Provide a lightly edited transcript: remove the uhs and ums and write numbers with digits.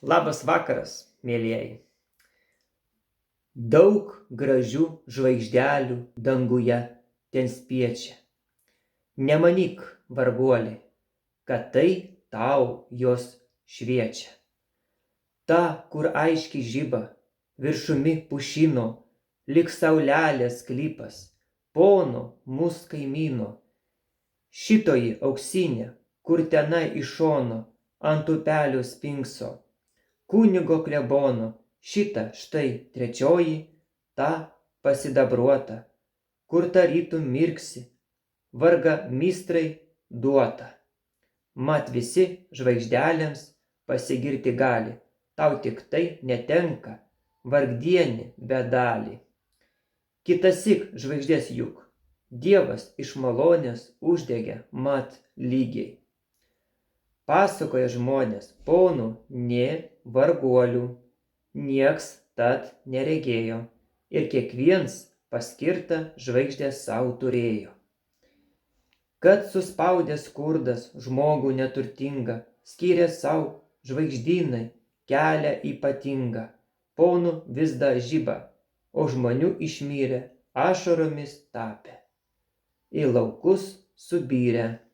Labas vakaras, mėlyjeji. Daug gražių žvaigždelių danguje ten spiečia. Nemanyk, varguoli, kad tai tau jos šviečia. Ta, kur aiškiai žiba, viršumi pušino, lyg saulelės sklypas, pono mūsų kaimyno. Šitoji auksinė, kur tenai iš šono, ant upelio spinkso. Kunigo klebono, šita štai trečioji, ta pasidabruota, kur tarytum mirksi, varga mistrai duota. Mat visi žvaigždelėms pasigirti gali, tau tik tai netenka, vargdienį bedalį. Kitasik žvaigždės juk, Dievas iš malonės uždegė mat lygiai. Pasakoja žmonės, ponų nė varguolių, nieks tad neregėjo ir kiekviens paskirtą žvaigždę savo turėjo. Kad suspaudęs skurdas žmogų neturtingą, skyrė savo žvaigždynai kelią ypatingą, ponų vis dar žiba, o žmonių išmyrė ašaromis tapę, į laukus subyrę.